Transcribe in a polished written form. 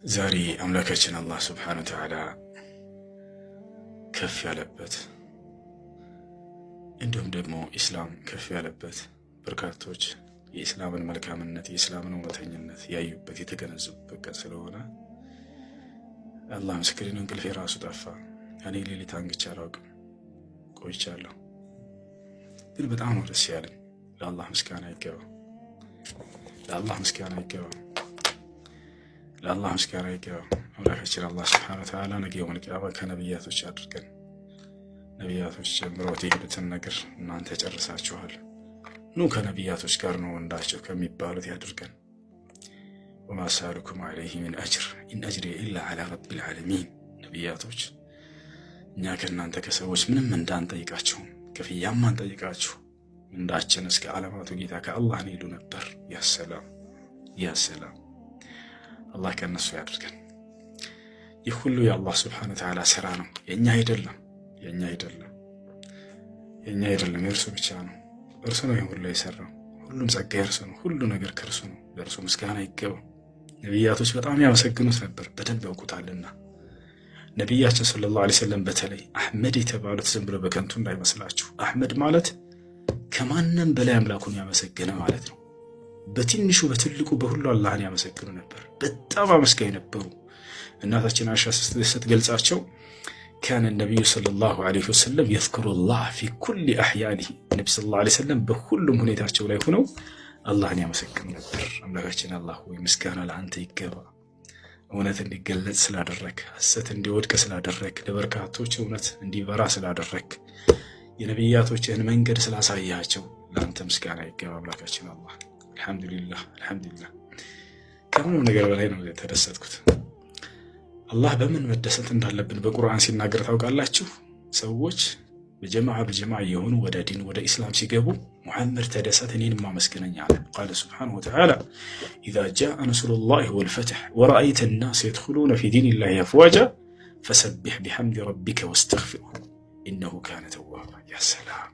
ዛሬ አምላካችን አላህ ሱብሓነሁ ወተዓላ ከፍ ያለበት እንዲሁም ደግሞ ኢስላም ከፍ ያለበት በርካቶች የኢስላምን መልካምነት የኢስላምን እውነተኝነት ያዩበት የተገነዘቡበት ቀን ስለሆነ አላህ ምስክሬ ነው። እንቅልፌ ራሱ ጠፋ። እኔ ሌሊት አንግቼ አላውቅም ቆይቻለሁ፣ ግን በጣም ነው ደስ ያለኝ። ለአላህ ምስጋና ይገባው፣ ለአላህ ምስጋና ይገባው፣ ለአላህ ምስጋና ይገባው። አምላካችን አላህ ሱብሓነሁ ወተዓላ ነገ የውመል ቂያማ ከነቢያቶች አድርገን። ነቢያቶች ጀምረውት የሄዱትን ነገር እናንተ ጨርሳችኋል፣ ኑ ከነቢያቶች ጋር ነው ወንዳቸው ከሚባሉት ያድርገን። ወማ ሰአሉኩም ዐለይሂ ሚን አጅር ኢን አጅሪየ ኢላ ዐላ ረቢል ዓለሚን። ነቢያቶች እኛ ከእናንተ ከሰዎች ምንም እንዳንጠይቃችሁ ክፍያም አንጠይቃችሁ እንዳችን እስከ ዓለማቱ ጌታ ከአላህ ነው ይሉ ነበር። ያሰላም ያሰላም፣ አላህ ከነሱ ያድርገን። ይህ ሁሉ የአላህ ሱብሓነሁ ወተዓላ ስራ ነው፣ የኛ አይደለም፣ የኛ አይደለም፣ የኛ አይደለም፣ የእርሱ ብቻ ነው። እርሱ ነው ይሁን ሁሉ የሰራው። ሁሉም ጸጋ የእርሱ ነው፣ ሁሉ ነገር ከእርሱ ነው። ለእርሱ ምስጋና ይገባው። ነቢያቶች በጣም ያመሰግኑት ነበር፣ በደንብ ያውቁታልና። ነቢያችን ሰለላሁ ዐለይሂ ወሰለም በተለይ አህመድ የተባሉት ዝም ብሎ በከንቱ እንዳይመስላችሁ። አህመድ ማለት ከማንም በላይ አምላኩን ያመሰገነ ማለት ነው። በትንሹ በትልቁ በሁሉ አላህን ያመሰግኑ ነበር። በጣም አመስጋኝ ነበሩ። እናታችን አይሻ ስትገልጻቸው ካነ ነቢዩ ሰለላሁ ዐለይሂ ወሰለም የዝኩሩላህ ፊ ኩሊ አሕያኒሂ፣ ነቢ ሰለላሁ ዐለይሂ ወሰለም በሁሉም ሁኔታቸው ላይ ሆነው አላህን ያመሰግኑ ነበር። አምላካችን አላህ ወይ ምስጋና ለአንተ ይገባ። እውነት እንዲገለጽ ስላደረግ፣ ሐሰት እንዲወድቅ ስላደረግ፣ ለበርካቶች እውነት እንዲበራ ስላደረግ፣ የነቢያቶችህን መንገድ ስላሳያቸው ለአንተ ምስጋና ይገባ አምላካችን አላህ። አልሐምዱሊላህ አልሐምዱሊላህ። ከምንም ነገር በላይ ነው የተደሰትኩት። አላህ በምን መደሰት እንዳለብን በቁርአን ሲናገር ታውቃላችሁ? ሰዎች በጀማዓ የሆኑ ወደ ዲን ወደ ኢስላም ሲገቡ ሙሐመድ ተደሰት እኔንም አመስግነኝ አለ። ቃለ ሱብሓነሁ ወተዓላ ኢዛ ጃአ ነስሩላሂ ወልፈትሕ ወረአይተ ናስ የድኹሉነ ፊ ዲኒላሂ አፍዋጃ ፈሰቢሕ ቢሐምዲ ረቢከ ወስተግፊርሁ ኢነሁ ካነ ተዋባ። ያ ሰላም